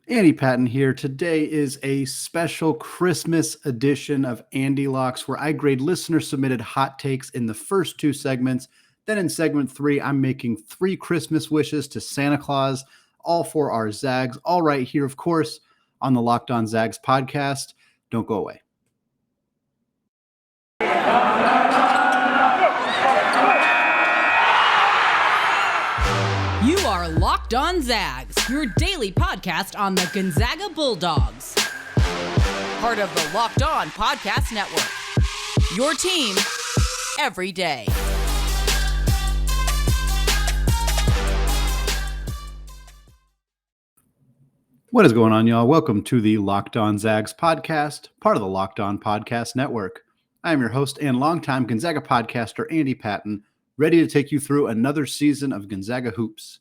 Andy Patton here. Today is a special Christmas edition of AndyLocks where I grade listener-submitted hot takes in the first two segments. Then in segment 3, I'm making 3 Christmas wishes to Santa Claus, all for our Zags, all right here, of course, on the Locked On Zags podcast. Don't go away. You are Locked On Zags, your daily podcast on the Gonzaga Bulldogs. Part of the Locked On Podcast Network. Your team every day. What is going on, y'all? Welcome to the Locked On Zags podcast, part of the Locked On Podcast Network. I am your host and longtime Gonzaga podcaster, Andy Patton, ready to take you through another season of Gonzaga Hoops.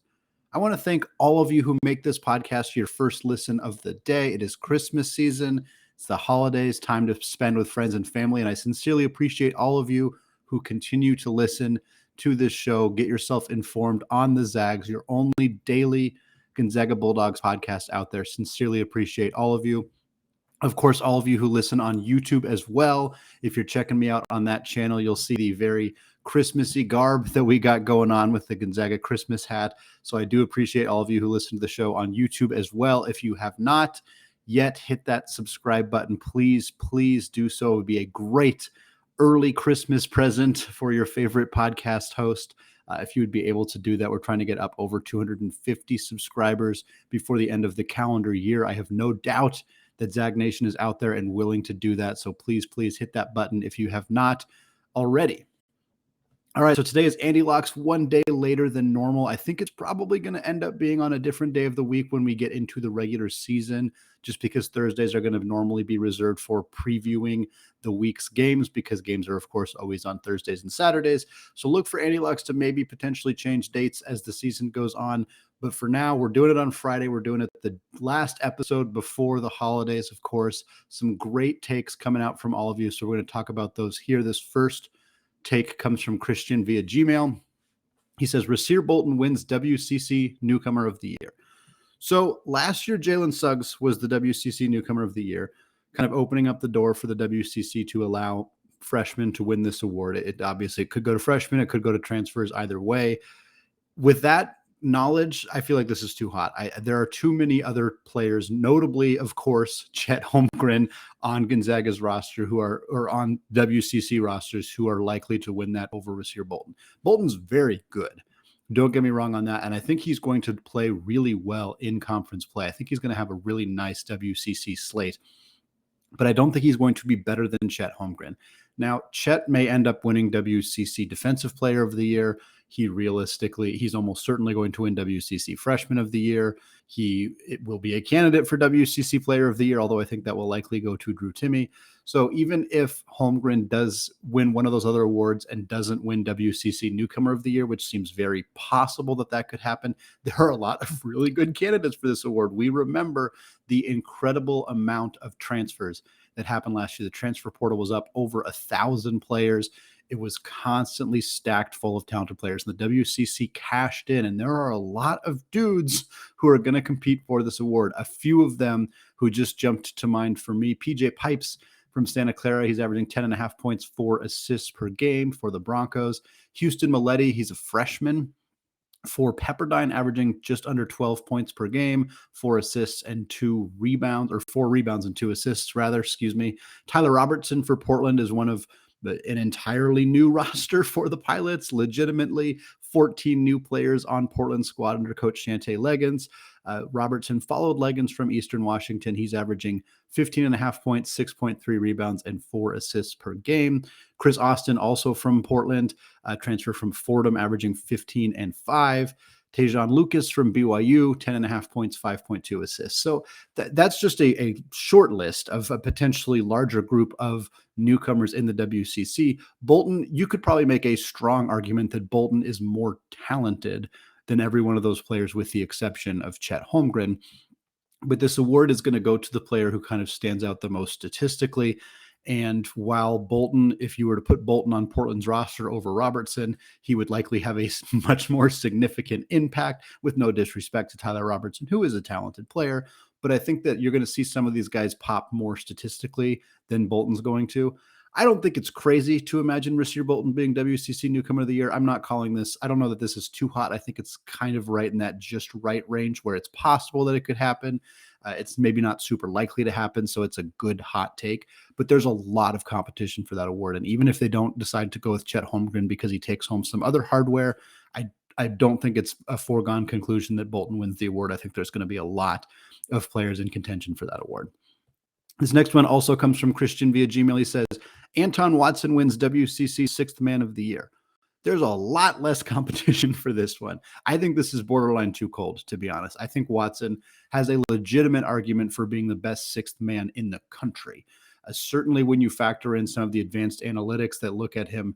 I want to thank all of you who make this podcast your first listen of the day. It is Christmas season. It's the holidays, time to spend with friends and family, and I sincerely appreciate all of you who continue to listen to this show. Get yourself informed on the Zags, your only daily Gonzaga Bulldogs podcast out there. Sincerely appreciate all of you. Of course, all of you who listen on YouTube as well. If you're checking me out on that channel, you'll see the very Christmassy garb that we got going on with the Gonzaga Christmas hat. So I do appreciate all of you who listen to the show on YouTube as well. If you have not yet hit that subscribe button, please do so. It would be a great early Christmas present for your favorite podcast host. If you would be able to do that. We're trying to get up over 250 subscribers before the end of the calendar year. I have no doubt that Zag Nation is out there and willing to do that. So please hit that button if you have not already. All right, so today is AndyLocks, one day later than normal. I think it's probably going to end up being on a different day of the week when we get into the regular season, just because Thursdays are going to normally be reserved for previewing the week's games, because games are, of course, always on Thursdays and Saturdays. So look for AndyLocks to maybe potentially change dates as the season goes on. But for now, we're doing it on Friday. We're doing it the last episode before the holidays, of course. Some great takes coming out from all of you. So we're going to talk about those here. This first take comes from Christian via Gmail. He says, Rasir Bolton wins WCC Newcomer of the Year. So last year, Jalen Suggs was the WCC Newcomer of the Year, kind of opening up the door for the WCC to allow freshmen to win this award. It obviously could go to freshmen. It could go to transfers either way. With that knowledge, I feel like this is too hot. There are too many other players, notably, of course, Chet Holmgren on Gonzaga's roster or on WCC rosters who are likely to win that over Rasir Bolton. Bolton's very good. Don't get me wrong on that. And I think he's going to play really well in conference play. I think he's going to have a really nice WCC slate. But I don't think he's going to be better than Chet Holmgren. Now, Chet may end up winning WCC Defensive Player of the Year. He's almost certainly going to win WCC Freshman of the Year. It will be a candidate for WCC Player of the Year, although I think that will likely go to Drew Timme. So even if Holmgren does win one of those other awards and doesn't win WCC Newcomer of the Year, which seems very possible that could happen, there are a lot of really good candidates for this award. We remember the incredible amount of transfers that happened last year. The transfer portal was up over 1,000 players. It was constantly stacked full of talented players. And the WCC cashed in, and there are a lot of dudes who are going to compete for this award. A few of them who just jumped to mind for me. PJ Pipes from Santa Clara. He's averaging 10.5 points, 4 assists per game for the Broncos. Houston Maletti, he's a freshman for Pepperdine, averaging just under 12 points per game, 4 assists and 2 rebounds, or 4 rebounds and 2 assists, rather, excuse me. Tyler Robertson for Portland is one of an entirely new roster for the Pilots, legitimately 14 new players on Portland's squad under coach Shante Leggins. Robertson followed Leggins from Eastern Washington. He's averaging 15.5 points, 6.3 rebounds, and 4 assists per game. Chris Austin, also from Portland, transfer from Fordham, averaging 15 and 5. Tejon Lucas from BYU, 10.5 points, 5.2 assists. So that's just a short list of a potentially larger group of newcomers in the WCC. Bolton, you could probably make a strong argument that Bolton is more talented than every one of those players, with the exception of Chet Holmgren. But this award is going to go to the player who kind of stands out the most statistically. And while Bolton, if you were to put Bolton on Portland's roster over Robertson, he would likely have a much more significant impact, with no disrespect to Tyler Robertson, who is a talented player. But I think that you're going to see some of these guys pop more statistically than Bolton's going to. I don't think it's crazy to imagine Rasir Bolton being WCC Newcomer of the Year. I'm not calling this. I don't know that this is too hot. I think it's kind of right in that just right range where it's possible that it could happen. It's maybe not super likely to happen, so it's a good hot take. But there's a lot of competition for that award. And even if they don't decide to go with Chet Holmgren because he takes home some other hardware, I don't think it's a foregone conclusion that Bolton wins the award. I think there's going to be a lot of players in contention for that award. This next one also comes from Christian via Gmail. He says, Anton Watson wins WCC Sixth Man of the Year. There's a lot less competition for this one. I think this is borderline too cold, to be honest. I think Watson has a legitimate argument for being the best sixth man in the country. Certainly when you factor in some of the advanced analytics that look at him,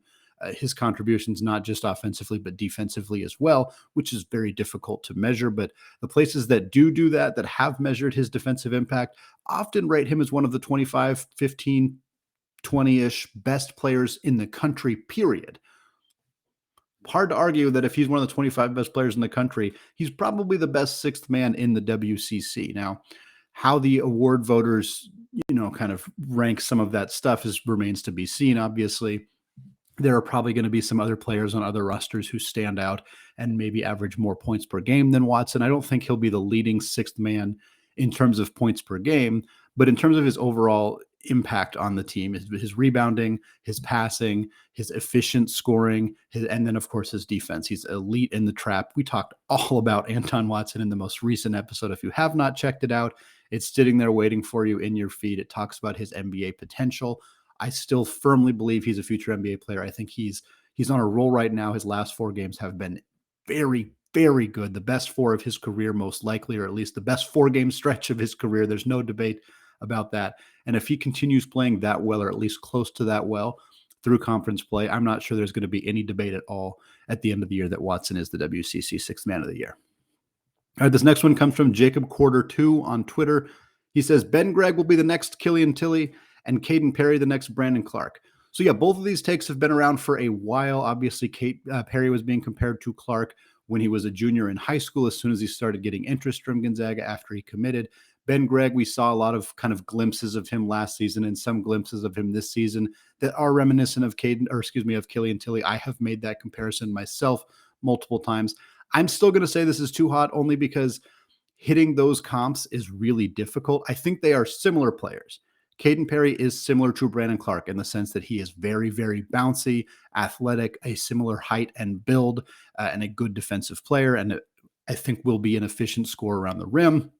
his contributions, not just offensively, but defensively as well, which is very difficult to measure. But the places that do that have measured his defensive impact, often rate him as one of the 25, 15, 20-ish best players in the country, period. Hard to argue that if he's one of the 25 best players in the country, he's probably the best sixth man in the WCC. Now, how the award voters, kind of rank some of that stuff remains to be seen. Obviously, there are probably going to be some other players on other rosters who stand out and maybe average more points per game than Watson. I don't think he'll be the leading sixth man in terms of points per game, but in terms of his overall impact on the team, his rebounding, his passing, his efficient scoring, and then, of course, his defense. He's elite in the trap. We talked all about Anton Watson in the most recent episode. If you have not checked it out, it's sitting there waiting for you in your feed. It talks about his NBA potential. I still firmly believe he's a future NBA player. I think he's on a roll right now. His last 4 games have been very, very good. The best 4 of his career, most likely, or at least the best 4-game stretch of his career. There's no debate about that. And if he continues playing that well, or at least close to that well through conference play, I'm not sure there's going to be any debate at all at the end of the year that Watson is the WCC Sixth Man of the Year. All right, this next one comes from Jacob Quarter 2 on Twitter. He says, Ben Gregg will be the next Killian Tillie and Caden Perry the next Brandon Clarke. So yeah, both of these takes have been around for a while. Obviously, Perry was being compared to Clarke when he was a junior in high school, as soon as he started getting interest from Gonzaga after he committed. Ben Gregg, we saw a lot of kind of glimpses of him last season and some glimpses of him this season that are reminiscent of Killian Tillie. I have made that comparison myself multiple times. I'm still going to say this is too hot, only because hitting those comps is really difficult. I think they are similar players. Caden Perry is similar to Brandon Clarke in the sense that he is very, very bouncy, athletic, a similar height and build, and a good defensive player, and I think will be an efficient scorer around the rim.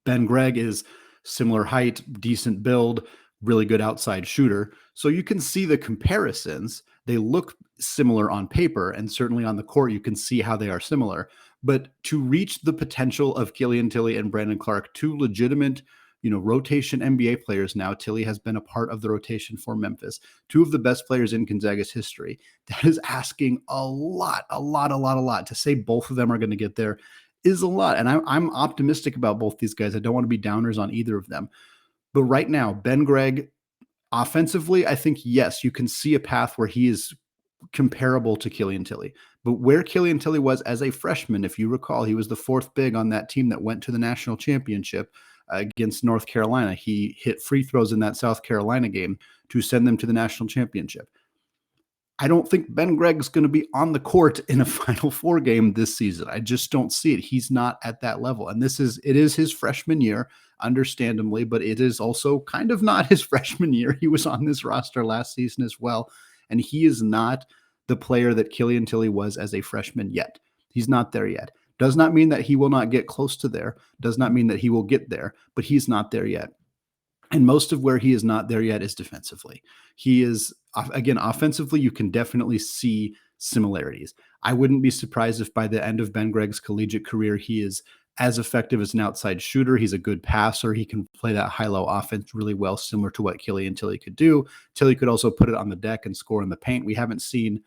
Ben Gregg is similar height, decent build, really good outside shooter. So you can see the comparisons. They look similar on paper, and certainly on the court, you can see how they are similar. But to reach the potential of Killian Tillie and Brandon Clarke, 2 legitimate rotation NBA players now. Tillie has been a part of the rotation for Memphis. 2 of the best players in Gonzaga's history. That is asking a lot. To say both of them are going to get there is a lot. And I'm optimistic about both these guys. I don't want to be downers on either of them. But right now, Ben Gregg, offensively, I think, yes, you can see a path where he is comparable to Killian Tillie. But where Killian Tillie was as a freshman, if you recall, he was the 4th big on that team that went to the national championship against North Carolina. He hit free throws in that South Carolina game to send them to the national championship. I don't think Ben Gregg's going to be on the court in a Final Four game this season. I just don't see it. He's not at that level. And it is his freshman year, understandably, but it is also kind of not his freshman year. He was on this roster last season as well. And he is not the player that Killian Tillie was as a freshman yet. He's not there yet. Does not mean that he will not get close to there. Does not mean that he will get there, but he's not there yet. And most of where he is not there yet is defensively. He is, again, offensively, you can definitely see similarities. I wouldn't be surprised if by the end of Ben Gregg's collegiate career, he is as effective as an outside shooter. He's a good passer. He can play that high-low offense really well, similar to what Killian Tillie could do. Tillie could also put it on the deck and score in the paint. We haven't seen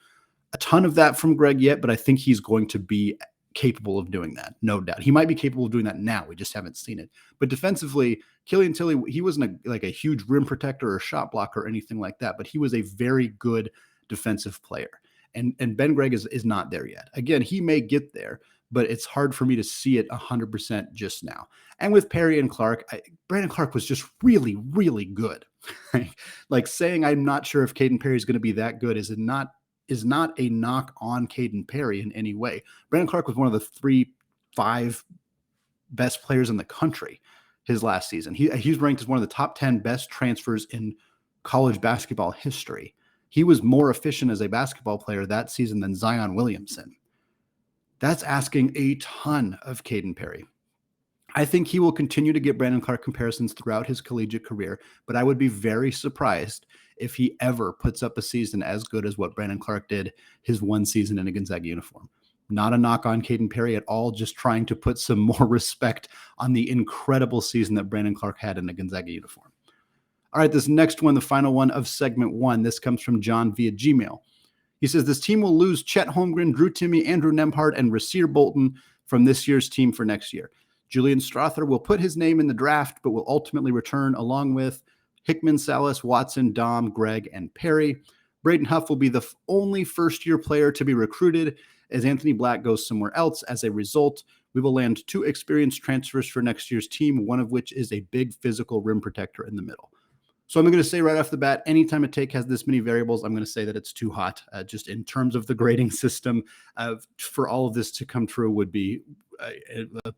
a ton of that from Gregg yet, but I think he's going to be capable of doing that, no doubt. He might be capable of doing that now. We just haven't seen it. But defensively, Killian Tillie, he wasn't like a huge rim protector or shot blocker or anything like that, but he was a very good defensive player. And Ben Gregg is not there yet. Again, he may get there, but it's hard for me to see it 100% just now. And with Perry and Clarke, Brandon Clarke was just really, really good. Like saying I'm not sure if Caden Perry is going to be that good is not a knock on Caden Perry in any way. Brandon Clarke was one of the 3-5 best players in the country his last season. He's ranked as one of the top 10 best transfers in college basketball history. He was more efficient as a basketball player that season than Zion Williamson. That's asking a ton of Caden Perry. I think he will continue to get Brandon Clarke comparisons throughout his collegiate career, but I would be very surprised if he ever puts up a season as good as what Brandon Clarke did his one season in a Gonzaga uniform. Not a knock on Caden Perry at all, just trying to put some more respect on the incredible season that Brandon Clarke had in a Gonzaga uniform. All right, this next one, the final one of segment 1, this comes from John via Gmail. He says, this team will lose Chet Holmgren, Drew Timme, Andrew Nembhard, and Rasir Bolton from this year's team for next year. Julian Strother will put his name in the draft, but will ultimately return along with Hickman, Salas, Watson, Dom, Gregg, and Perry. Braden Huff will be the only first-year player to be recruited as Anthony Black goes somewhere else. As a result, we will land 2 experienced transfers for next year's team, one of which is a big physical rim protector in the middle. So I'm going to say right off the bat, anytime a take has this many variables, I'm going to say that it's too hot. Just in terms of the grading system, for all of this to come true would be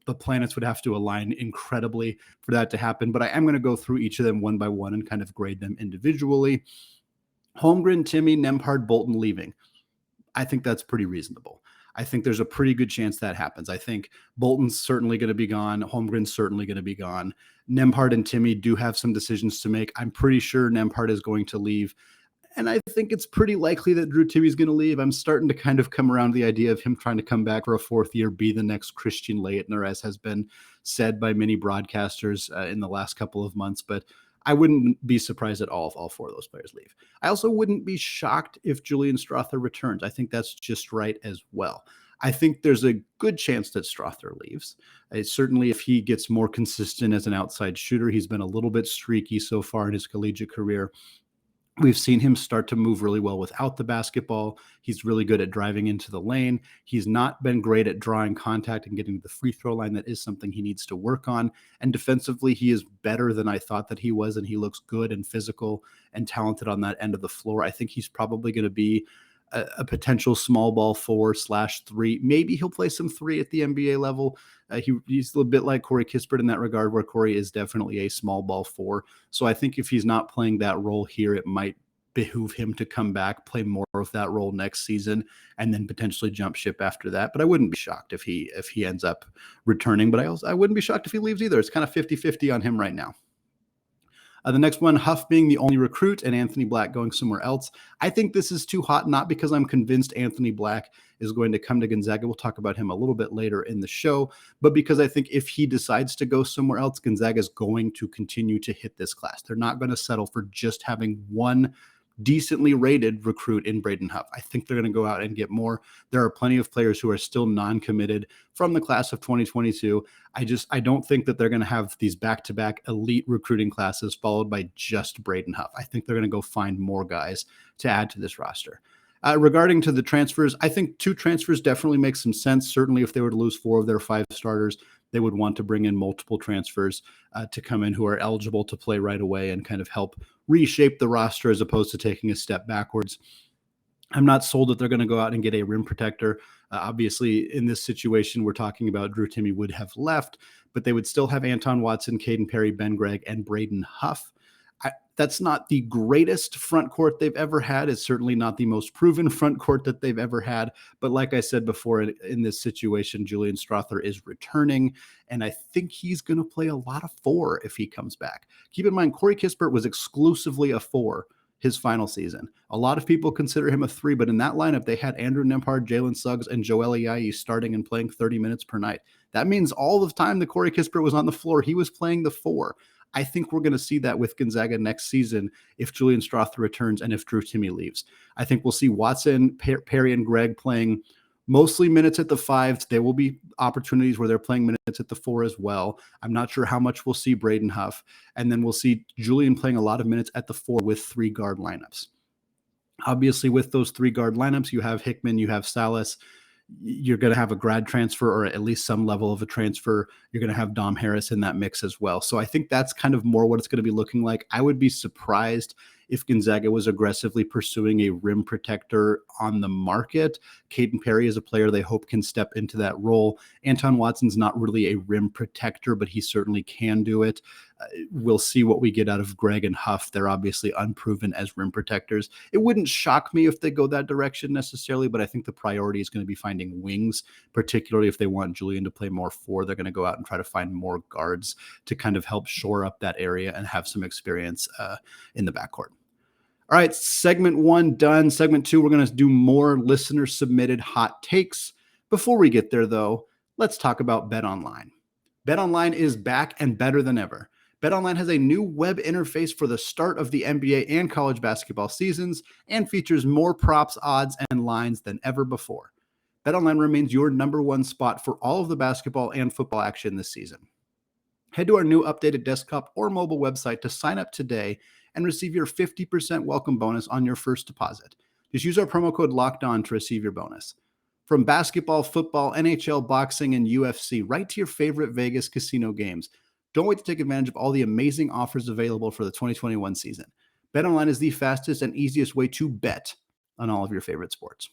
the planets would have to align incredibly for that to happen. But I am going to go through each of them one by one and kind of grade them individually. Holmgren, Timme, Nembhard, Bolton leaving. I think that's pretty reasonable. I think there's a pretty good chance that happens. I think Bolton's certainly going to be gone. Holmgren's certainly going to be gone. Nembhard and Timme do have some decisions to make. I'm pretty sure Nembhard is going to leave. And I think it's pretty likely that Drew Timme is going to leave. I'm starting to kind of come around to the idea of him trying to come back for a 4th year, be the next Christian Laettner, as has been said by many broadcasters in the last couple of months. But I wouldn't be surprised at all if all 4 of those players leave. I also wouldn't be shocked if Julian Strother returns. I think that's just right as well. I think there's a good chance that Strother leaves. Certainly if he gets more consistent as an outside shooter, he's been a little bit streaky so far in his collegiate career. We've seen him start to move really well without the basketball. He's really good at driving into the lane. He's not been great at drawing contact and getting to the free throw line. That is something he needs to work on. And defensively, he is better than I thought that he was, and he looks good and physical and talented on that end of the floor. I think he's probably going to be a potential small ball 4/3. Maybe he'll play some 3 at the NBA level. He's a little bit like Corey Kispert in that regard, where Corey is definitely a small ball 4. So I think if he's not playing that role here, it might behoove him to come back, play more of that role next season, and then potentially jump ship after that. But I wouldn't be shocked if he ends up returning. But I wouldn't be shocked if he leaves either. It's kind of 50-50 on him right now. The next one, Huff being the only recruit and Anthony Black going somewhere else. I think this is too hot, not because I'm convinced Anthony Black is going to come to Gonzaga. We'll talk about him a little bit later in the show, but because I think if he decides to go somewhere else, Gonzaga is going to continue to hit this class. They're not going to settle for just having one decently rated recruit in Braden Huff. I think they're going to go out and get more. There are plenty of players who are still non-committed from the class of 2022. I don't think that they're going to have these back-to-back elite recruiting classes followed by just Braden Huff. I think they're going to go find more guys to add to this roster. Regarding to the transfers, I think 2 transfers definitely make some sense. Certainly if they were to lose 4 of their 5 starters, they would want to bring in multiple transfers to come in who are eligible to play right away and kind of help reshape the roster as opposed to taking a step backwards. I'm not sold that they're going to go out and get a rim protector. Obviously, in this situation, we're talking about Drew Timme would have left, but they would still have Anton Watson, Caden Perry, Ben Gregg, and Braden Huff. That's not the greatest front court they've ever had. It's certainly not the most proven front court that they've ever had. But like I said before, in this situation, Julian Strother is returning, and I think he's going to play a lot of 4 if he comes back. Keep in mind, Corey Kispert was exclusively a 4 his final season. A lot of people consider him a 3, but in that lineup, they had Andrew Nembhard, Jalen Suggs, and Joel Ayayi starting and playing 30 minutes per night. That means all the time that Corey Kispert was on the floor, he was playing the 4. I think we're going to see that with Gonzaga next season if Julian Strother returns and if Drew Timme leaves. I think we'll see Watson, Perry, and Gregg playing Mostly minutes at the 5. There will be opportunities where they're playing minutes at the 4 as well. I'm not sure how much we'll see Braden Huff. And then we'll see Julian playing a lot of minutes at the 4 with 3 guard lineups. Obviously, with those 3 guard lineups, you have Hickman, you have Salas. You're going to have a grad transfer or at least some level of a transfer. You're going to have Dom Harris in that mix as well. So I think that's kind of more what it's going to be looking like. I would be surprised if Gonzaga was aggressively pursuing a rim protector on the market. Caden Perry is a player they hope can step into that role. Anton Watson's not really a rim protector, but he certainly can do it. We'll see what we get out of Gregg and Huff. They're obviously unproven as rim protectors. It wouldn't shock me if they go that direction necessarily, but I think the priority is going to be finding wings, particularly if they want Julian to play more 4. They're going to go out and try to find more guards to kind of help shore up that area and have some experience in the backcourt. All right, segment 1 done. Segment 2, we're going to do more listener-submitted hot takes. Before we get there, though, let's talk about BetOnline. BetOnline is back and better than ever. BetOnline has a new web interface for the start of the NBA and college basketball seasons and features more props, odds, and lines than ever before. BetOnline remains your number one spot for all of the basketball and football action this season. Head to our new updated desktop or mobile website to sign up today and receive your 50% welcome bonus on your first deposit. Just use our promo code LOCKEDON to receive your bonus. From basketball, football, NHL, boxing, and UFC, right to your favorite Vegas casino games. Don't wait to take advantage of all the amazing offers available for the 2021 season. BetOnline is the fastest and easiest way to bet on all of your favorite sports.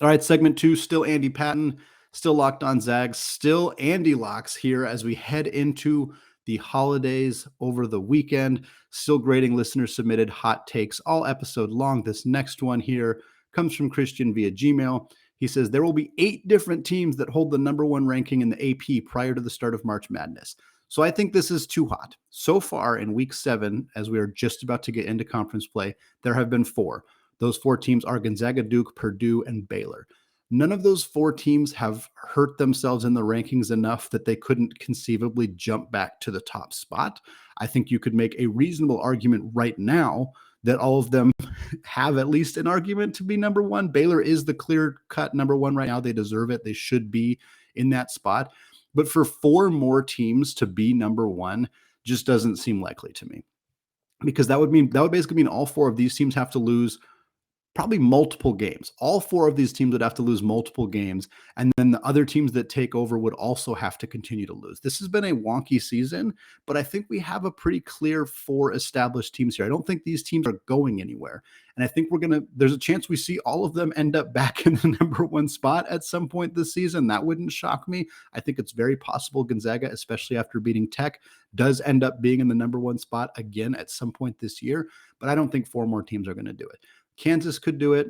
All right, segment 2, still Andy Patton, still Locked On Zags, still AndyLocks here as we head into the holidays over the weekend. Still grading listener-submitted hot takes all episode long. This next one here comes from Christian via Gmail. He says, there will be 8 different teams that hold the number 1 ranking in the AP prior to the start of March Madness. So I think this is too hot. So far in week 7, as we are just about to get into conference play, there have been 4. Those 4 teams are Gonzaga, Duke, Purdue, and Baylor. None of those 4 teams have hurt themselves in the rankings enough that they couldn't conceivably jump back to the top spot. I think you could make a reasonable argument right now that all of them have at least an argument to be number 1. Baylor is the clear-cut number 1 right now. They deserve it. They should be in that spot. But for 4 more teams to be number 1 just doesn't seem likely to me. Because that would basically mean all 4 of these teams have to lose probably multiple games. All 4 of these teams would have to lose multiple games, and then the other teams that take over would also have to continue to lose. This has been a wonky season, but I think we have a pretty clear 4 established teams here. I don't think these teams are going anywhere, and I think there's a chance we see all of them end up back in the number 1 spot at some point this season. That wouldn't shock me. I think it's very possible Gonzaga, especially after beating Tech, does end up being in the number 1 spot again at some point this year, but I don't think 4 more teams are going to do it. Kansas could do it.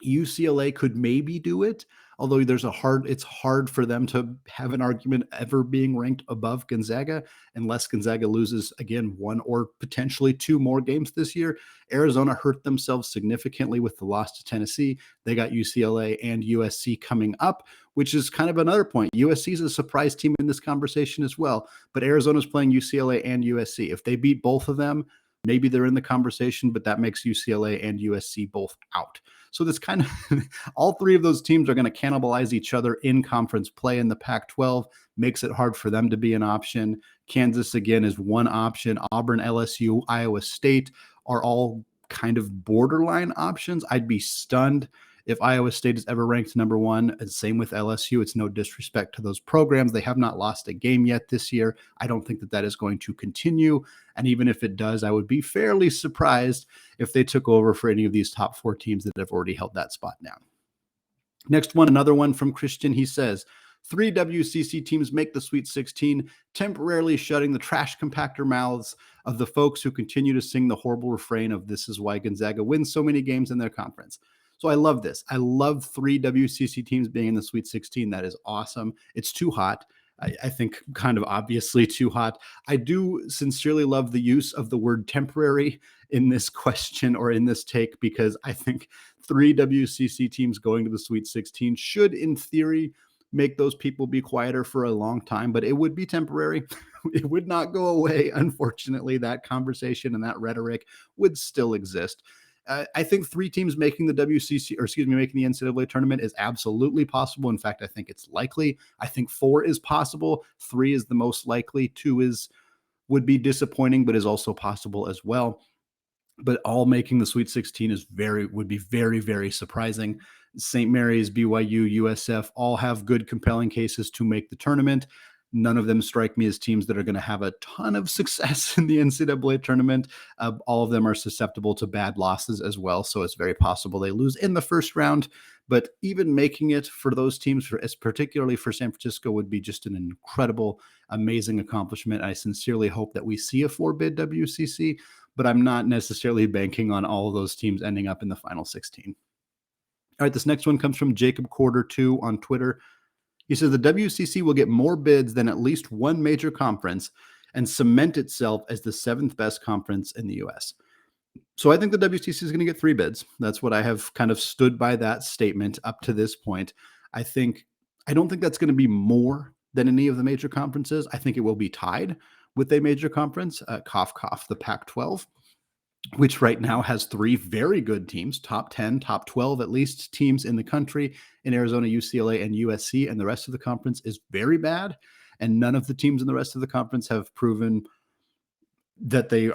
UCLA could maybe do it, although it's hard for them to have an argument ever being ranked above Gonzaga unless Gonzaga loses, again, 1 or potentially 2 more games this year. Arizona hurt themselves significantly with the loss to Tennessee. They got UCLA and USC coming up, which is kind of another point. USC is a surprise team in this conversation as well, but Arizona's playing UCLA and USC. If they beat both of them, maybe they're in the conversation, but that makes UCLA and USC both out. So this kind of all 3 of those teams are going to cannibalize each other in conference play in the Pac-12, makes it hard for them to be an option. Kansas, again, is one option. Auburn, LSU, Iowa State are all kind of borderline options. I'd be stunned if Iowa State is ever ranked number 1, and same with LSU. It's no disrespect to those programs. They have not lost a game yet this year. I don't think that is going to continue. And even if it does, I would be fairly surprised if they took over for any of these top 4 teams that have already held that spot down. Next one, another one from Christian. He says, 3 WCC teams make the Sweet 16, temporarily shutting the trash compactor mouths of the folks who continue to sing the horrible refrain of "This is why Gonzaga wins so many games in their conference." So I love this. I love 3 WCC teams being in the Sweet 16. That is awesome. It's too hot. I think kind of obviously too hot. I do sincerely love the use of the word temporary in this question or in this take, because I think 3 WCC teams going to the Sweet 16 should, in theory, make those people be quieter for a long time, but it would be temporary. It would not go away. Unfortunately, that conversation and that rhetoric would still exist. I think 3 teams making the making the NCAA tournament is absolutely possible. In fact, I think it's likely. I think 4 is possible. 3 is the most likely. 2 would be disappointing, but is also possible as well. But all making the Sweet 16 would be very, very surprising. St. Mary's, BYU, USF all have good, compelling cases to make the tournament. None of them strike me as teams that are going to have a ton of success in the NCAA tournament. All of them are susceptible to bad losses as well, so it's very possible they lose in the first round. But even making it for those teams, particularly for San Francisco, would be just an incredible, amazing accomplishment. I sincerely hope that we see a 4-bid WCC, but I'm not necessarily banking on all of those teams ending up in the final 16. All right, this next one comes from Jacob Quarter 2 on Twitter. He says the WCC will get more bids than at least one major conference and cement itself as the 7th best conference in the U.S. So I think the WCC is going to get 3 bids. That's what I have kind of stood by that statement up to this point. I don't think that's going to be more than any of the major conferences. I think it will be tied with a major conference, cough, cough, the Pac-12, which right now has 3 very good teams, top 10, top 12 at least teams in the country in Arizona, UCLA, and USC, and the rest of the conference is very bad. And none of the teams in the rest of the conference have proven that they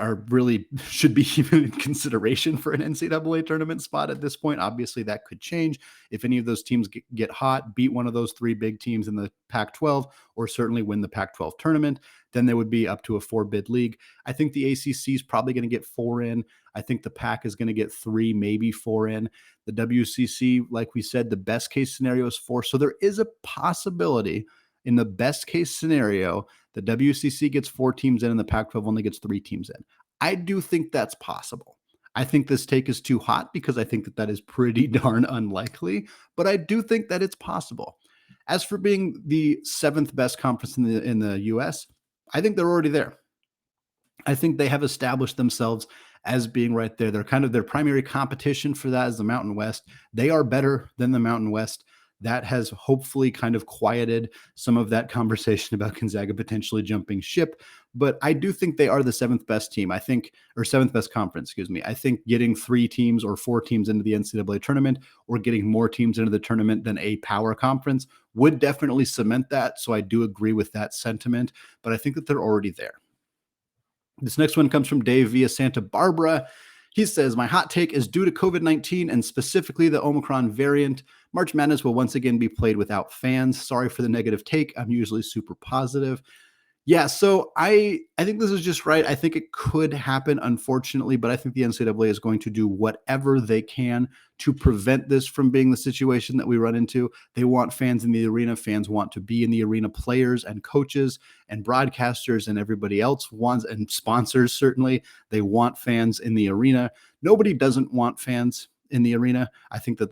should be even in consideration for an NCAA tournament spot at this point. Obviously, that could change if any of those teams get hot, beat one of those 3 big teams in the Pac-12, or certainly win the Pac-12 tournament. Then they would be up to a 4-bid league. I think the ACC is probably going to get 4 in. I think the Pac is going to get 3, maybe 4 in. The WCC, like we said, the best case scenario is 4. So there is a possibility in the best case scenario, the WCC gets 4 teams in and the Pac-12 only gets 3 teams in. I do think that's possible. I think this take is too hot because I think that is pretty darn unlikely, but I do think that it's possible. As for being the 7th best conference in the US, I think they're already there. I think they have established themselves as being right there. They're kind of their primary competition for that is the Mountain West. They are better than the Mountain West. That has hopefully kind of quieted some of that conversation about Gonzaga potentially jumping ship. But I do think they are the 7th best team, I think, or 7th best conference, excuse me. I think getting 3 teams or 4 teams into the NCAA tournament or getting more teams into the tournament than a power conference would definitely cement that. So I do agree with that sentiment, but I think that they're already there. This next one comes from Dave via Santa Barbara. He says, my hot take is due to COVID-19 and specifically the Omicron variant. March Madness will once again be played without fans. Sorry for the negative take. I'm usually super positive. Yeah, so I think this is just right. I think it could happen, unfortunately, but I think the NCAA is going to do whatever they can to prevent this from being the situation that we run into. They want fans in the arena. Fans want to be in the arena. Players and coaches and broadcasters and everybody else wants, and sponsors certainly, they want fans in the arena. Nobody doesn't want fans in the arena. I think I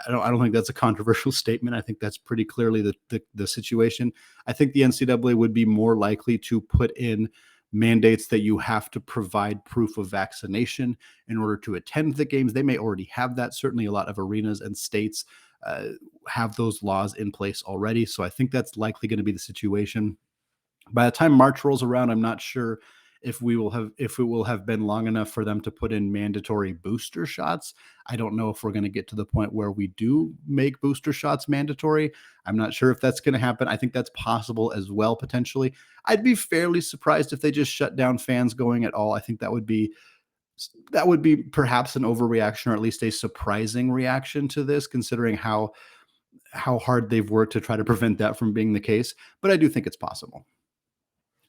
don't think that's a controversial statement. I think that's pretty clearly the situation. I think the NCAA would be more likely to put in mandates that you have to provide proof of vaccination in order to attend the games. They may already have that. Certainly a lot of arenas and states have those laws in place already. So I think that's likely going to be the situation. By the time March rolls around, I'm not sure if it will have been long enough for them to put in mandatory booster shots. I don't know if we're going to get to the point where we do make booster shots mandatory. I'm not sure if that's going to happen. I think that's possible as well, potentially. I'd be fairly surprised if they just shut down fans going at all. I think that would be perhaps an overreaction, or at least a surprising reaction to this, considering how hard they've worked to try to prevent that from being the case. But I do think it's possible.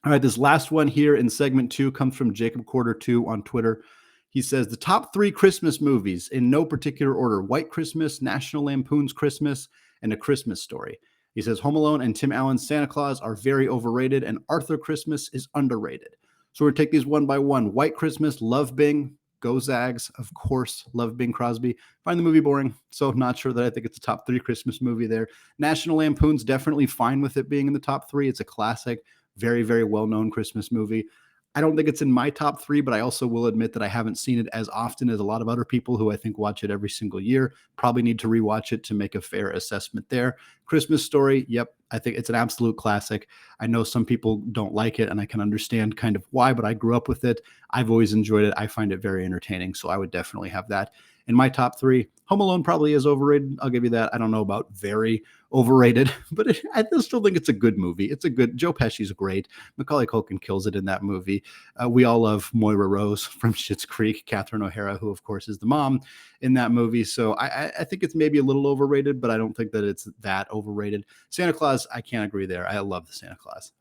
All right, this last one here in segment 2 comes from Jacob Quarter 2 on Twitter. He says, the top 3 Christmas movies in no particular order: White Christmas, National Lampoon's Christmas, and A Christmas Story. He says Home Alone and Tim Allen's Santa Claus are very overrated, and Arthur Christmas is underrated. So we're going to take these one by one. White Christmas, love Bing. Go Zags, of course, love Bing Crosby. Find the movie boring, so not sure that I think it's a top 3 Christmas movie there. National Lampoon's definitely fine with it being in the top 3. It's a classic, very, very well-known Christmas movie. I don't think it's in my top 3, but I also will admit that I haven't seen it as often as a lot of other people who I think watch it every single year. Probably need to rewatch it to make a fair assessment there. Christmas Story, yep, I think it's an absolute classic. I know some people don't like it, and I can understand kind of why, but I grew up with it. I've always enjoyed it. I find it very entertaining, so I would definitely have that in my top 3. Home Alone probably is overrated. I'll give you that. I don't know about very overrated, but I still think it's a good movie. It's a good, Joe Pesci's great. Macaulay Culkin kills it in that movie. We all love Moira Rose from Schitt's Creek, Catherine O'Hara, who of course is the mom in that movie. So I think it's maybe a little overrated, but I don't think that it's that overrated. Santa Claus, I can't agree there. I love the Santa Claus.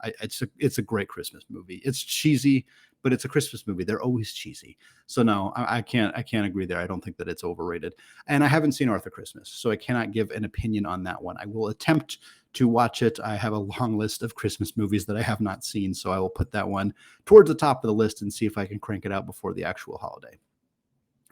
It's a great Christmas movie. It's cheesy, but it's a Christmas movie. They're always cheesy. So no, I can't agree there. I don't think that it's overrated. And I haven't seen Arthur Christmas, so I cannot give an opinion on that one. I will attempt to watch it. I have a long list of Christmas movies that I have not seen, so I will put that one towards the top of the list and see if I can crank it out before the actual holiday.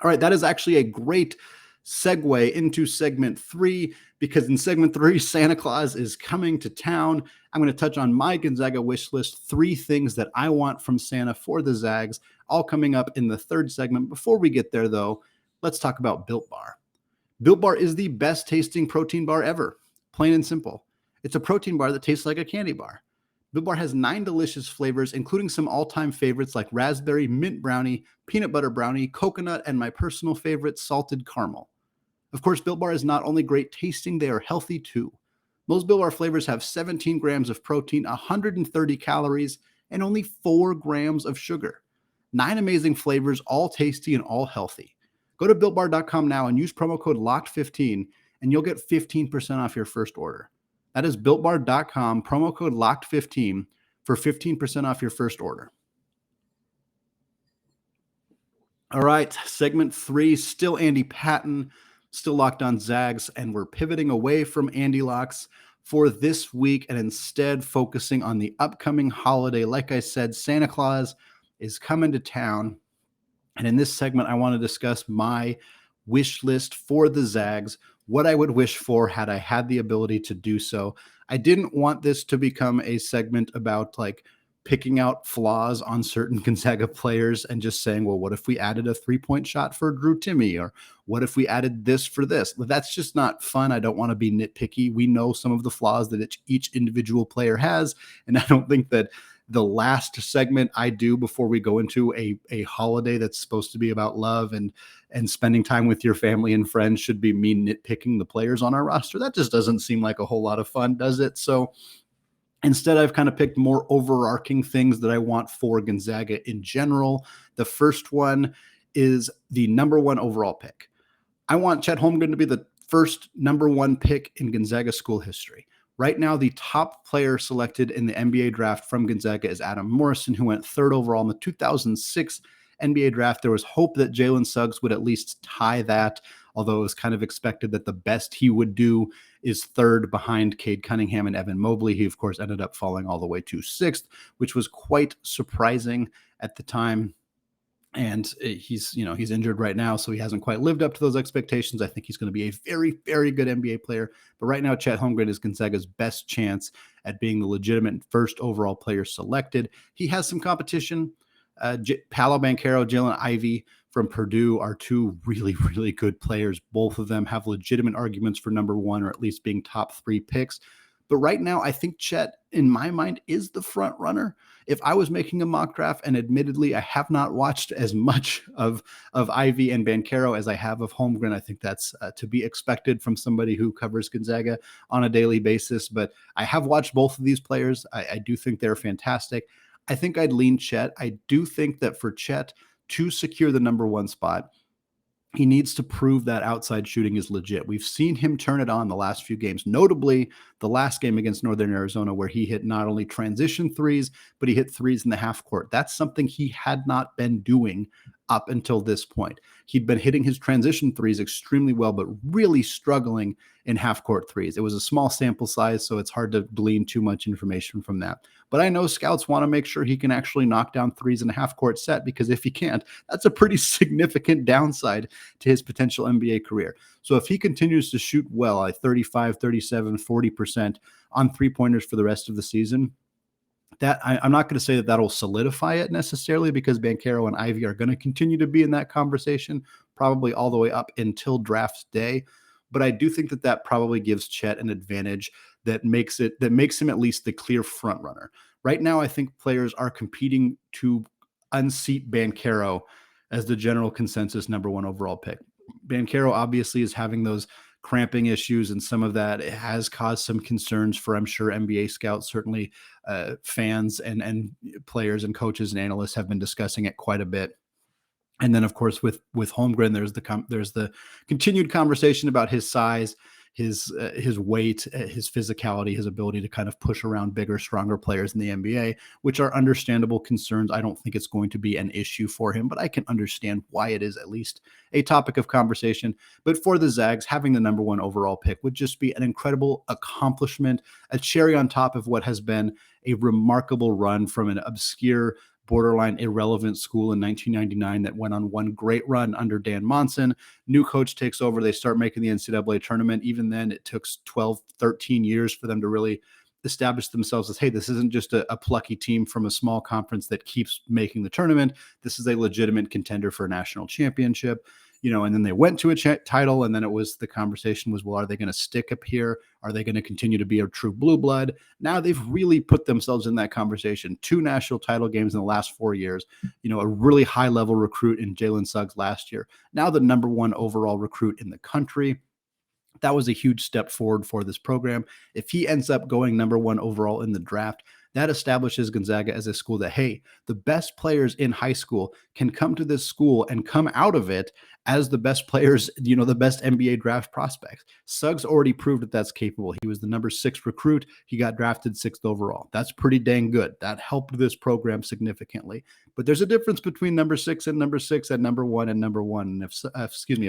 All right, that is actually a great segue into segment 3, because in segment 3, Santa Claus is coming to town. I'm going to touch on my Gonzaga wish list, 3 things that I want from Santa for the Zags, all coming up in the 3rd segment. Before we get there, though, let's talk about Built Bar. Built Bar is the best tasting protein bar ever, plain and simple. It's a protein bar that tastes like a candy bar. Built Bar has 9 delicious flavors, including some all-time favorites like raspberry, mint brownie, peanut butter brownie, coconut, and my personal favorite, salted caramel. Of course, Built Bar is not only great tasting, they are healthy too. Most Built Bar flavors have 17 grams of protein, 130 calories, and only 4 grams of sugar. 9 amazing flavors, all tasty and all healthy. Go to BuiltBar.com now and use promo code LOCKED15, and you'll get 15% off your first order. That is BuiltBar.com, promo code LOCKED15 for 15% off your first order. All right, segment 3, still Andy Patton, still Locked On Zags, and we're pivoting away from AndyLocks for this week and instead focusing on the upcoming holiday. Like I said, Santa Claus is coming to town, and in this segment, I want to discuss my wish list for the Zags, what I would wish for had I had the ability to do so. I didn't want this to become a segment about like picking out flaws on certain Gonzaga players and just saying, well, what if we added a 3-point shot for Drew Timme? Or what if we added this for this? But that's just not fun. I don't want to be nitpicky. We know some of the flaws that each individual player has. And I don't think that the last segment I do before we go into a holiday that's supposed to be about love and spending time with your family and friends should be me nitpicking the players on our roster. That just doesn't seem like a whole lot of fun, does it? So instead, I've kind of picked more overarching things that I want for Gonzaga in general. The first one is the number 1 overall pick. I want Chet Holmgren to be the first number 1 pick in Gonzaga school history. Right now, the top player selected in the NBA draft from Gonzaga is Adam Morrison, who went 3rd overall in the 2006 NBA draft. There was hope that Jalen Suggs would at least tie that, although it was kind of expected that the best he would do is 3rd behind Cade Cunningham and Evan Mobley. He, of course, ended up falling all the way to 6th, which was quite surprising at the time. And he's injured right now, so he hasn't quite lived up to those expectations. I think he's going to be a very, very good NBA player. But right now, Chet Holmgren is Gonzaga's best chance at being the legitimate first overall player selected. He has some competition. Paolo Banchero, Jalen Ivey from Purdue are 2 really, really good players. Both of them have legitimate arguments for number 1 or at least being top 3 picks. But right now, I think Chet, in my mind, is the front runner. If I was making a mock draft, and admittedly, I have not watched as much of Ivey and Banchero as I have of Holmgren. I think that's to be expected from somebody who covers Gonzaga on a daily basis. But I have watched both of these players. I do think they're fantastic. I think I'd lean Chet. I do think that for Chet to secure the number 1 spot, he needs to prove that outside shooting is legit. We've seen him turn it on the last few games, notably the last game against Northern Arizona, where he hit not only transition threes, but he hit threes in the half court. That's something he had not been doing up until this point. He'd been hitting his transition threes extremely well, but really struggling in half court threes. It was a small sample size, so it's hard to glean too much information from that. But I know scouts want to make sure he can actually knock down threes in a half court set, because if he can't, that's a pretty significant downside to his potential NBA career. So if he continues to shoot well at 35, 37, 40% on 3-pointers for the rest of the season, I'm not going to say that that'll solidify it necessarily, because Banchero and Ivy are going to continue to be in that conversation, probably all the way up until draft day. But I do think that that probably gives Chet an advantage that makes him at least the clear front runner. Right now, I think players are competing to unseat Banchero as the general consensus number one overall pick. Banchero obviously is having those cramping issues, and some of that has caused some concerns for, I'm sure, NBA scouts. Certainly fans and players and coaches and analysts have been discussing it quite a bit. And then, of course, with Holmgren, there's the continued conversation about his size, his weight, his physicality, his ability to kind of push around bigger, stronger players in the NBA, which are understandable concerns. I don't think it's going to be an issue for him, but I can understand why it is at least a topic of conversation. But for the Zags, having the number one overall pick would just be an incredible accomplishment, a cherry on top of what has been a remarkable run from an obscure, borderline irrelevant school in 1999 that went on one great run under Dan Monson. New coach takes over. They start making the NCAA tournament. Even then, it took 12, 13 years for them to really establish themselves as, hey, this isn't just a plucky team from a small conference that keeps making the tournament. This is a legitimate contender for a national championship. And then they went to a title, and then the conversation was, well, are they going to stick up here? Are they going to continue to be a true blue blood? Now they've really put themselves in that conversation. 2 national title games in the last 4 years, a really high level recruit in Jalen Suggs last year. Now the number one overall recruit in the country. That was a huge step forward for this program. If he ends up going number one overall in the draft, that establishes Gonzaga as a school that, hey, the best players in high school can come to this school and come out of it as the best players, the best NBA draft prospects. Suggs already proved that that's capable. He was the number 6 recruit. He got drafted 6th overall. That's pretty dang good. That helped this program significantly. But there's a difference between number 6 and number 6 and number 1 and number 1. And if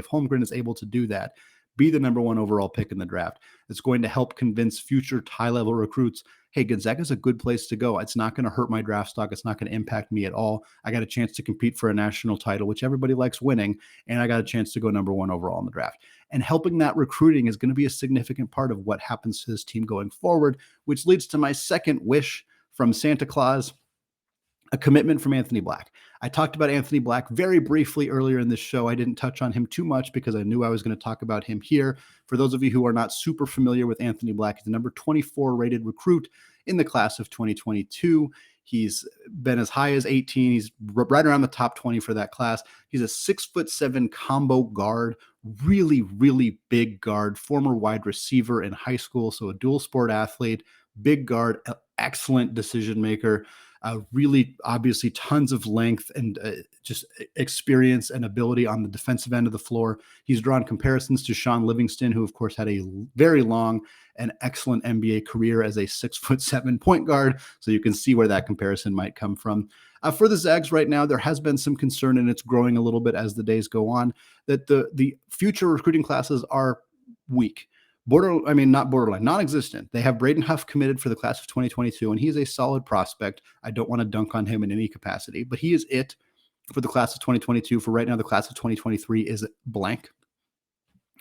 Holmgren is able to do that, be the number one overall pick in the draft, it's going to help convince future high-level recruits, hey, Gonzaga's a good place to go. It's not going to hurt my draft stock. It's not going to impact me at all. I got a chance to compete for a national title, which everybody likes winning, and I got a chance to go number one overall in the draft. And helping that recruiting is going to be a significant part of what happens to this team going forward, which leads to my second wish from Santa Claus, a commitment from Anthony Black. I talked about Anthony Black very briefly earlier in this show. I didn't touch on him too much because I knew I was going to talk about him here. For those of you who are not super familiar with Anthony Black, he's the number 24 rated recruit in the class of 2022. He's been as high as 18. He's right around the top 20 for that class. He's a 6'7" combo guard, really, really big guard, former wide receiver in high school. So a dual sport athlete, big guard, excellent decision maker. Really, obviously, tons of length and just experience and ability on the defensive end of the floor. He's drawn comparisons to Sean Livingston, who, of course, had a very long and excellent NBA career as a 6'7" point guard. So you can see where that comparison might come from. For the Zags right now, there has been some concern, and it's growing a little bit as the days go on, that the future recruiting classes are weak. Non-existent. They have Braden Huff committed for the class of 2022, and he's a solid prospect. I don't want to dunk on him in any capacity, but he is it for the class of 2022. For right now, the class of 2023 is blank.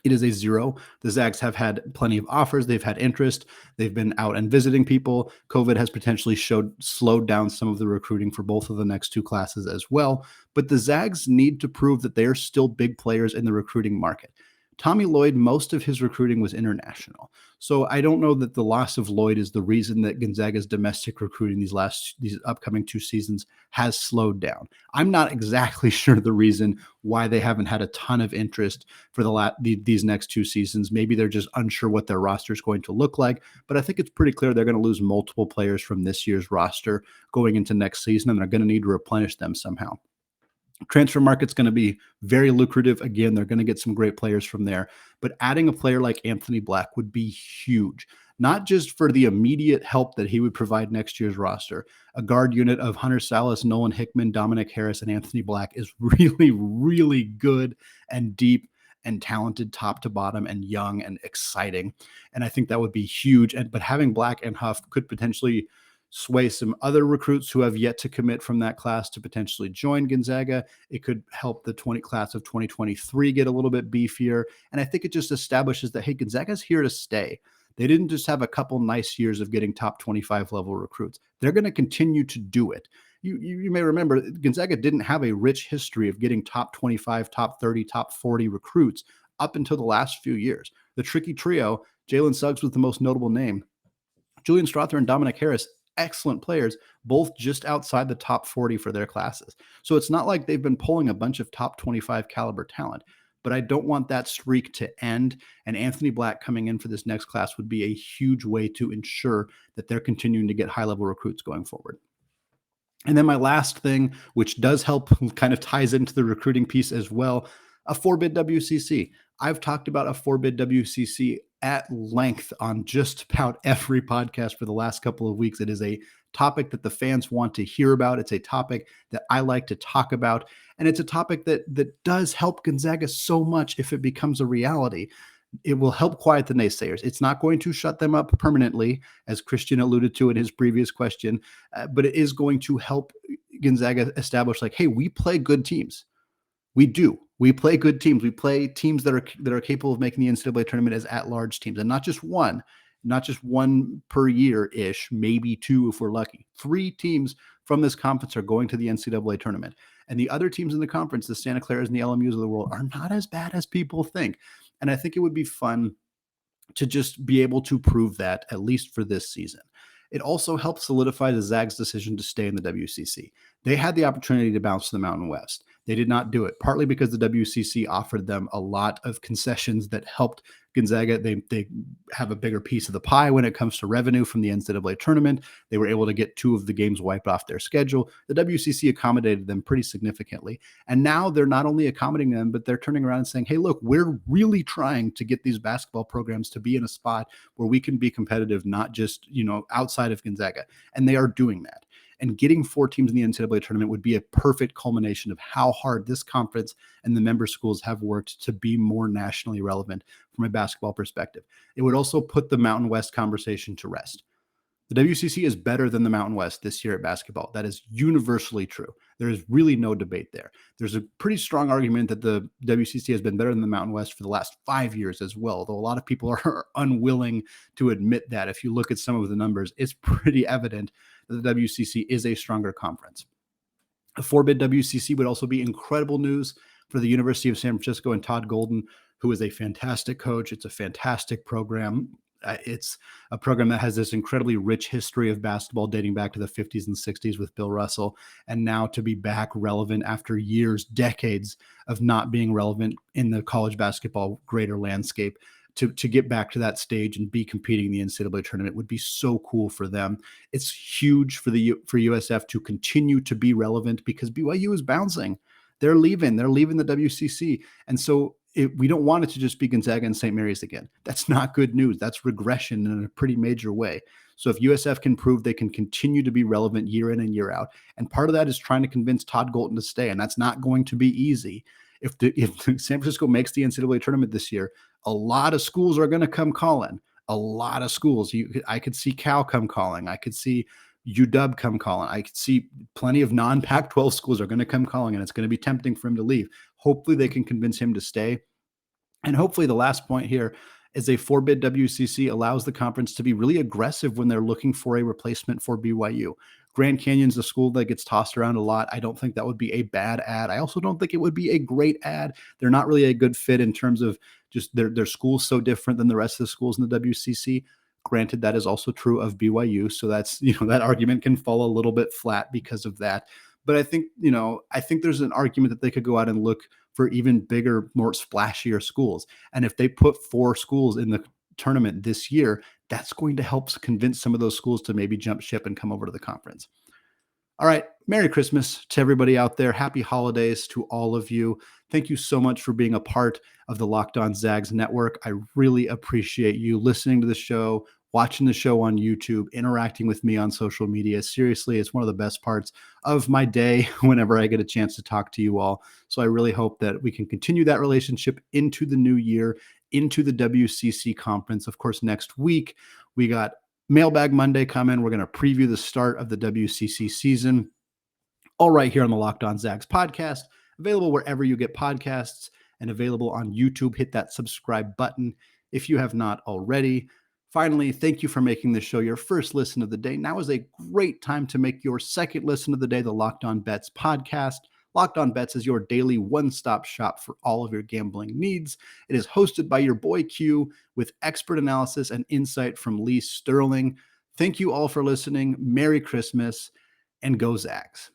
It is a 0. The Zags have had plenty of offers. They've had interest. They've been out and visiting people. COVID has potentially slowed down some of the recruiting for both of the next 2 classes as well. But the Zags need to prove that they are still big players in the recruiting market. Tommy Lloyd, most of his recruiting was international. So I don't know that the loss of Lloyd is the reason that Gonzaga's domestic recruiting these upcoming 2 seasons has slowed down. I'm not exactly sure the reason why they haven't had a ton of interest for these next 2 seasons. Maybe they're just unsure what their roster is going to look like, but I think it's pretty clear they're going to lose multiple players from this year's roster going into next season, and they're going to need to replenish them somehow. Transfer market's going to be very lucrative. Again, they're going to get some great players from there. But adding a player like Anthony Black would be huge, not just for the immediate help that he would provide next year's roster. A guard unit of Hunter Salas, Nolan Hickman, Dominic Harris, and Anthony Black is really, really good and deep and talented top to bottom and young and exciting. And I think that would be huge. But having Black and Huff could potentially sway some other recruits who have yet to commit from that class to potentially join Gonzaga. It could help the class of 2023 get a little bit beefier. And I think it just establishes that, hey, Gonzaga's here to stay. They didn't just have a couple nice years of getting top 25 level recruits. They're going to continue to do it. You may remember Gonzaga didn't have a rich history of getting top 25, top 30, top 40 recruits up until the last few years. The tricky trio, Jalen Suggs was the most notable name. Julian Strother and Dominic Harris, excellent players, both just outside the top 40 for their classes. So it's not like they've been pulling a bunch of top 25 caliber talent, but I don't want that streak to end. And Anthony Black coming in for this next class would be a huge way to ensure that they're continuing to get high-level recruits going forward. And then my last thing, which does help, kind of ties into the recruiting piece as well, a 4-bid WCC. I've talked about a 4-bid WCC at length on just about every podcast for the last couple of weeks. It is a topic that the fans want to hear about. It's a topic that I like to talk about. And it's a topic that does help Gonzaga so much if it becomes a reality. It will help quiet the naysayers. It's not going to shut them up permanently, as Christian alluded to in his previous question, but it is going to help Gonzaga establish, like, hey, we play good teams. We do. We play good teams. We play teams that are capable of making the NCAA tournament as at-large teams, and not just one per year-ish, maybe two if we're lucky. 3 teams from this conference are going to the NCAA tournament, and the other teams in the conference, the Santa Claras and the LMUs of the world, are not as bad as people think. And I think it would be fun to just be able to prove that, at least for this season. It also helps solidify the Zags' decision to stay in the WCC. They had the opportunity to bounce to the Mountain West. They did not do it, partly because the WCC offered them a lot of concessions that helped Gonzaga. They have a bigger piece of the pie when it comes to revenue from the NCAA tournament. They were able to get 2 of the games wiped off their schedule. The WCC accommodated them pretty significantly. And now they're not only accommodating them, but they're turning around and saying, hey, look, we're really trying to get these basketball programs to be in a spot where we can be competitive, not just, outside of Gonzaga. And they are doing that. And getting 4 teams in the NCAA tournament would be a perfect culmination of how hard this conference and the member schools have worked to be more nationally relevant from a basketball perspective. It would also put the Mountain West conversation to rest. The WCC is better than the Mountain West this year at basketball. That is universally true. There is really no debate there. There's a pretty strong argument that the WCC has been better than the Mountain West for the last 5 years as well, though a lot of people are unwilling to admit that. If you look at some of the numbers, it's pretty evident that the WCC is a stronger conference. A 4-bid WCC would also be incredible news for the University of San Francisco and Todd Golden, who is a fantastic coach. It's a fantastic program. It's a program that has this incredibly rich history of basketball dating back to the 50s and 60s with Bill Russell. And now to be back relevant after years, decades of not being relevant in the college basketball greater landscape, to get back to that stage and be competing in the NCAA tournament would be so cool for them. It's huge for USF to continue to be relevant because BYU is bouncing. They're leaving the WCC. And so we don't want it to just be Gonzaga and St. Mary's again. That's not good news. That's regression in a pretty major way. So if USF can prove they can continue to be relevant year in and year out, and part of that is trying to convince Todd Golden to stay, and that's not going to be easy. If San Francisco makes the NCAA tournament this year, a lot of schools are going to come calling. A lot of schools. I could see Cal come calling. I could see UW come calling. I could see plenty of non-Pac-12 schools are going to come calling, and it's going to be tempting for him to leave. Hopefully they can convince him to stay. And hopefully the last point here is a 4-bid WCC allows the conference to be really aggressive when they're looking for a replacement for BYU. Grand Canyon's a school that gets tossed around a lot. I don't think that would be a bad ad. I also don't think it would be a great ad. They're not really a good fit in terms of just their school's so different than the rest of the schools in the WCC. Granted, that is also true of BYU. So that's, that argument can fall a little bit flat because of that. But I think there's an argument that they could go out and look for even bigger, more splashier schools. And if they put 4 schools in the tournament this year, that's going to help convince some of those schools to maybe jump ship and come over to the conference. All right. Merry Christmas to everybody out there. Happy holidays to all of you. Thank you so much for being a part of the Locked On Zags network. I really appreciate you listening to the show, watching the show on YouTube, interacting with me on social media. Seriously, it's one of the best parts of my day whenever I get a chance to talk to you all. So I really hope that we can continue that relationship into the new year, into the WCC conference. Of course, next week, we got Mailbag Monday coming. We're going to preview the start of the WCC season, all right here on the Locked On Zags podcast, available wherever you get podcasts and available on YouTube. Hit that subscribe button if you have not already. Finally, thank you for making this show your first listen of the day. Now is a great time to make your second listen of the day, the Locked On Bets podcast. Locked On Bets is your daily one-stop shop for all of your gambling needs. It is hosted by your boy Q with expert analysis and insight from Lee Sterling. Thank you all for listening. Merry Christmas and go Zags.